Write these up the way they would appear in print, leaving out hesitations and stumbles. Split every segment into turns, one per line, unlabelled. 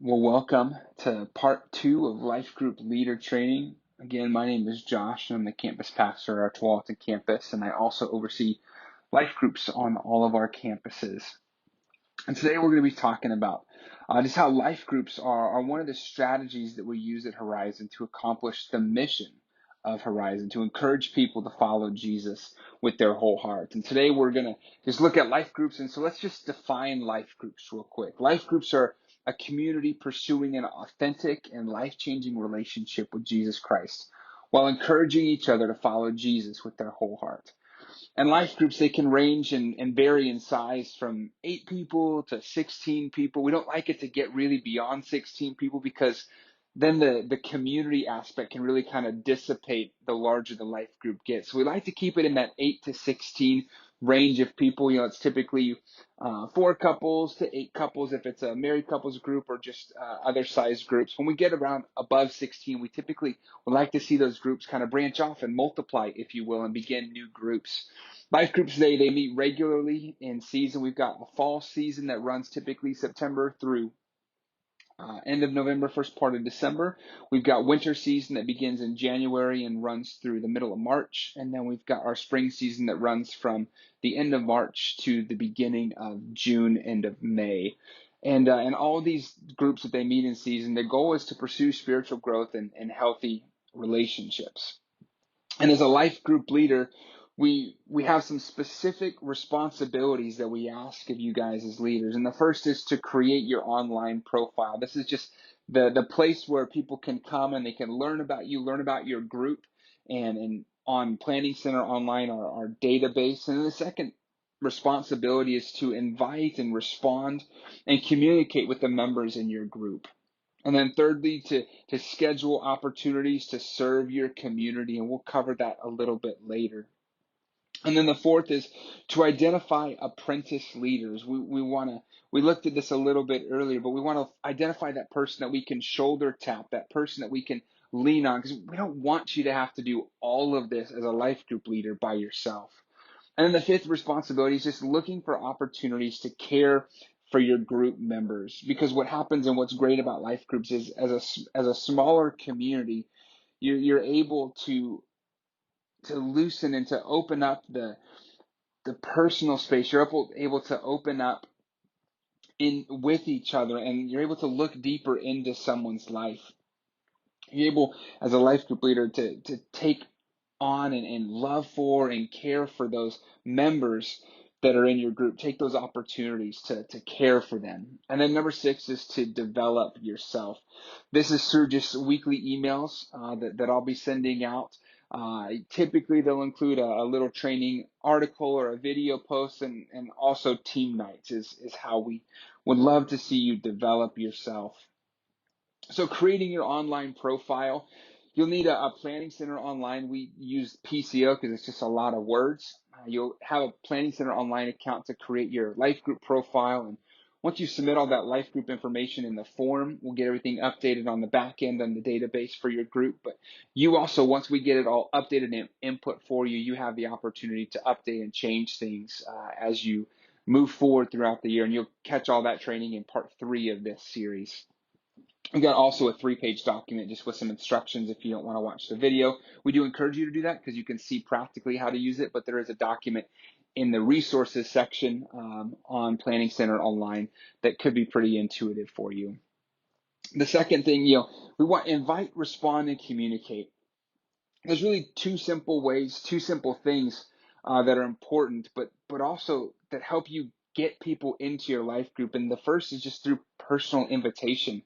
Well, welcome to part two of Life Group Leader Training. Again, my name is Josh, and I'm the campus pastor at our Tualatin campus, and I also oversee life groups on all of our campuses. And today we're going to be talking about just how life groups are one of the strategies that we use at Horizon to accomplish the mission of Horizon, to encourage people to follow Jesus with their whole heart. And today we're going to just look at life groups. And so let's just define life groups real quick. Life groups are a community pursuing an authentic and life-changing relationship with Jesus Christ while encouraging each other to follow Jesus with their whole heart. And life groups, they can range and vary in size from 8 people to 16 people. We don't like it to get really beyond 16 people because then the community aspect can really kind of dissipate the larger the life group gets. So we like to keep it in that 8 to 16 range of people. It's typically 4 couples to 8 couples if it's a married couples group, or just other size groups. When we get around above 16, we typically would like to see those groups kind of branch off and multiply, if you will, and begin new groups. Life groups, they meet regularly in season. We've got a fall season that runs typically September through end of November, first part of December. We've got winter season that begins in January and runs through the middle of March. And then we've got our spring season that runs from the end of March to the beginning of June, end of May. And all of these groups that they meet in season, their goal is to pursue spiritual growth and healthy relationships. And as a life group leader, we have some specific responsibilities that we ask of you guys as leaders. And the first is to create your online profile. This is just the place where people can come and they can learn about you, learn about your group, and on Planning Center Online, our database. And then the second responsibility is to invite and respond and communicate with the members in your group. And then thirdly, to schedule opportunities to serve your community, and we'll cover that a little bit later. And then the fourth is to identify apprentice leaders. We looked at this a little bit earlier, but we want to identify that person that we can shoulder tap, that person that we can lean on, because we don't want you to have to do all of this as a life group leader by yourself. And then the fifth responsibility is just looking for opportunities to care for your group members. Because what happens and what's great about life groups is as a smaller community, you're able to loosen and to open up the personal space. You're able to open up in with each other, and you're able to look deeper into someone's life. You're able, as a life group leader, to take on and love for and care for those members that are in your group. Take those opportunities to care for them. And then number 6 is to develop yourself. This is through just weekly emails that I'll be sending out. Typically, they'll include a little training article or a video post, and also team nights is how we would love to see you develop yourself. So creating your online profile, you'll need a Planning Center Online. We use PCO because it's just a lot of words. You'll have a Planning Center Online account to create your life group profile. And once you submit all that life group information in the form, we'll get everything updated on the back end on the database for your group. But you also, once we get it all updated and input for you, you have the opportunity to update and change things as you move forward throughout the year. And you'll catch all that training in part 3 of this series. We've got also a 3-page document just with some instructions if you don't want to watch the video. We do encourage you to do that because you can see practically how to use it, but there is a document in the resources section on Planning Center Online that could be pretty intuitive for you. The second thing, we want invite, respond, and communicate. There's really 2 simple ways, 2 simple things that are important, but also that help you get people into your life group. And the first is just through personal invitation.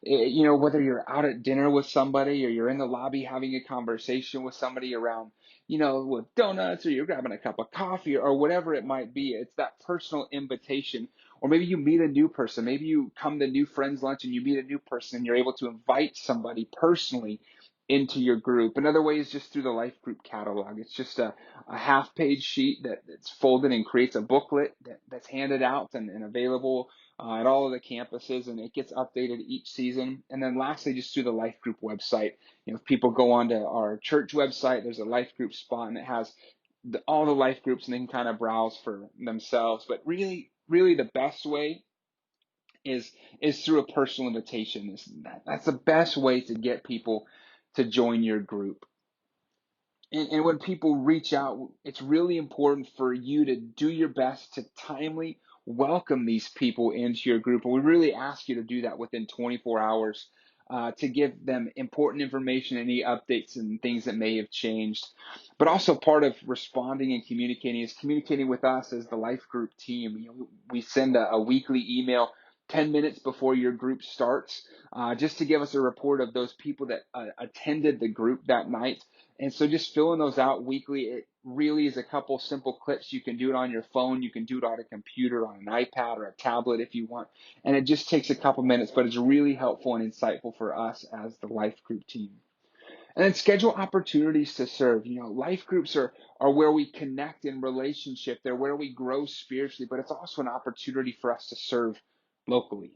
Whether you're out at dinner with somebody or you're in the lobby having a conversation with somebody around, with donuts, or you're grabbing a cup of coffee or whatever it might be, it's that personal invitation. Or maybe you meet a new person. Maybe you come to new friends lunch and you meet a new person and you're able to invite somebody personally into your group. Another way is just through the life group catalog. It's just a half-page sheet that's folded and creates a booklet that's handed out and available at all of the campuses, and it gets updated each season. And then lastly, just through the life group website. If people go onto our church website, there's a life group spot, and it has all the life groups, and they can kind of browse for themselves. But really, really the best way is through a personal invitation. That's the best way to get people to join your group. And when people reach out, it's really important for you to do your best to timely welcome these people into your group. And we really ask you to do that within 24 hours to give them important information, any updates and things that may have changed. But also part of responding and communicating is communicating with us as the life group team. We send a weekly email 10 minutes before your group starts, just to give us a report of those people that attended the group that night. And so just filling those out weekly, it really is a couple simple clips. You can do it on your phone. You can do it on a computer, on an iPad or a tablet if you want. And it just takes a couple minutes, but it's really helpful and insightful for us as the life group team. And then schedule opportunities to serve. Life groups are where we connect in relationship. They're where we grow spiritually, but it's also an opportunity for us to serve locally.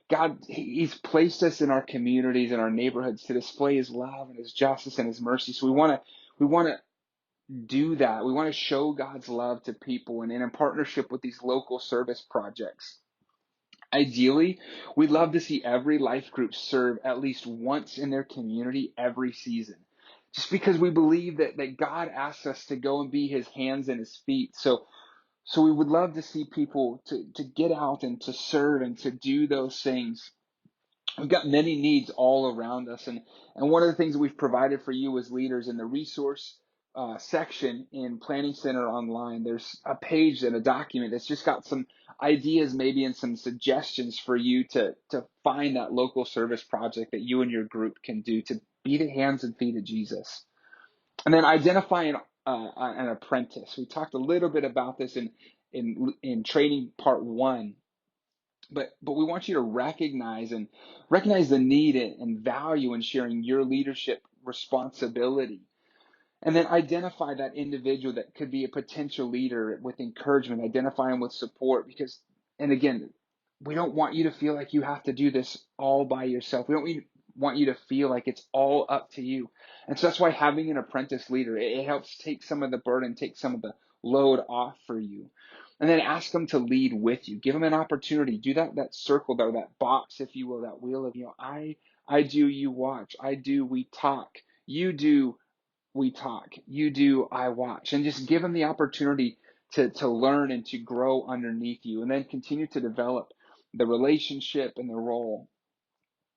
God, He's placed us in our communities and our neighborhoods to display His love and His justice and His mercy. So we want to do that. We want to show God's love to people, and in partnership with these local service projects. Ideally, we'd love to see every life group serve at least once in their community every season. Just because we believe that God asks us to go and be His hands and His feet. So we would love to see people to get out and to serve and to do those things. We've got many needs all around us. And one of the things that we've provided for you as leaders in the resource section in Planning Center Online, there's a page and a document that's just got some ideas maybe and some suggestions for you to find that local service project that you and your group can do to be the hands and feet of Jesus. And then identifying an apprentice. We talked a little bit about this in training part 1. But we want you to recognize the need and value in sharing your leadership responsibility. And then identify that individual that could be a potential leader with encouragement, identify them with support. And again, we don't want you to feel like you have to do this all by yourself. We don't want you to feel like it's all up to you. And so that's why having an apprentice leader, it helps take some of the burden, take some of the load off for you. And then ask them to lead with you. Give them an opportunity. Do that circle there, that box, if you will, that wheel of, I do, you watch. I do, we talk. You do, we talk. You do, I watch. And just give them the opportunity to learn and to grow underneath you. And then continue to develop the relationship and the role.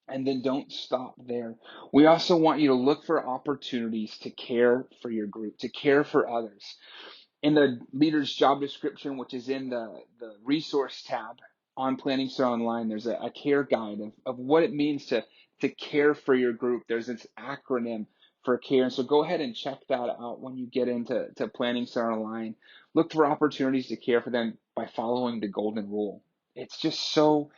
And then don't stop there. We also want you to look for opportunities to care for your group, to care for others. In the leader's job description, which is in the resource tab on Planning Center Online, there's a care guide of what it means to care for your group. There's this acronym for care. And so go ahead and check that out when you get into Planning Center Online. Look for opportunities to care for them by following the golden rule. It's just so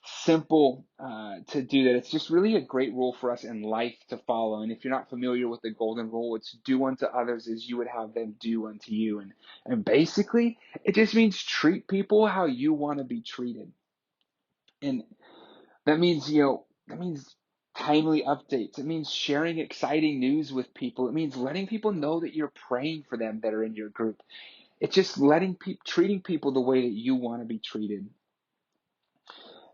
simple to do that. It's just really a great rule for us in life to follow. And if you're not familiar with the golden rule, it's do unto others as you would have them do unto you. And basically, it just means treat people how you want to be treated. And that means, timely updates. It means sharing exciting news with people. It means letting people know that you're praying for them that are in your group. It's just treating people the way that you want to be treated.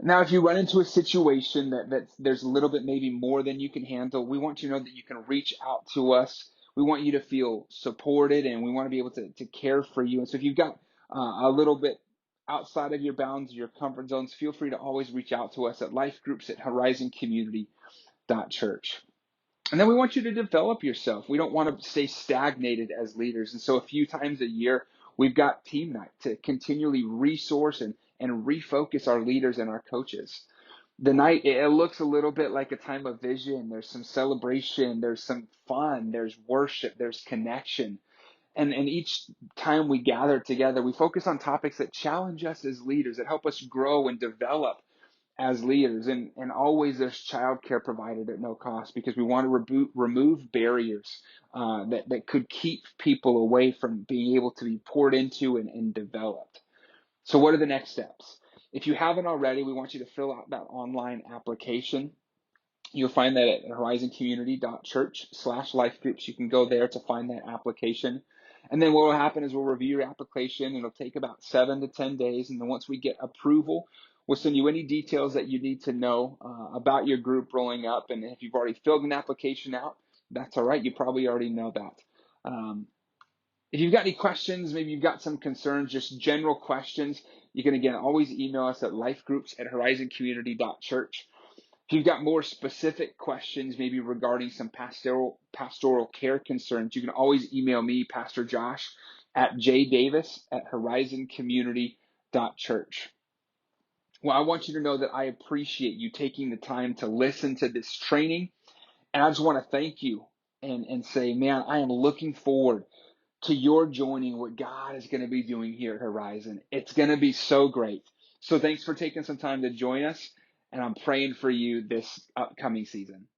Now, if you run into a situation that there's a little bit maybe more than you can handle, we want you to know that you can reach out to us. We want you to feel supported, and we want to be able to care for you. And so if you've got a little bit outside of your bounds, your comfort zones, feel free to always reach out to us at lifegroups@horizoncommunity.church. And then we want you to develop yourself. We don't want to stay stagnated as leaders. And so a few times a year, we've got team night to continually resource and refocus our leaders and our coaches. The night, it looks a little bit like a time of vision. There's some celebration, there's some fun, there's worship, there's connection. And each time we gather together, we focus on topics that challenge us as leaders, that help us grow and develop as leaders. And always there's childcare provided at no cost, because we want to remove barriers that could keep people away from being able to be poured into and developed. So what are the next steps? If you haven't already, we want you to fill out that online application. You'll find that at horizoncommunity.church/lifegroups. You can go there to find that application. And then what will happen is we'll review your application. It'll take about 7 to 10 days. And then once we get approval, We'll send you any details that you need to know about your group rolling up. And if you've already filled an application out, that's all right. You probably already know that. If you've got any questions, maybe you've got some concerns, just general questions, you can, again, always email us at lifegroups@horizoncommunity.church. If you've got more specific questions, maybe regarding some pastoral care concerns, you can always email me, Pastor Josh, at jdavis@horizoncommunity.church. Well, I want you to know that I appreciate you taking the time to listen to this training. And I just want to thank you and say, man, I am looking forward to your joining what God is going to be doing here at Horizon. It's going to be so great. So thanks for taking some time to join us. And I'm praying for you this upcoming season.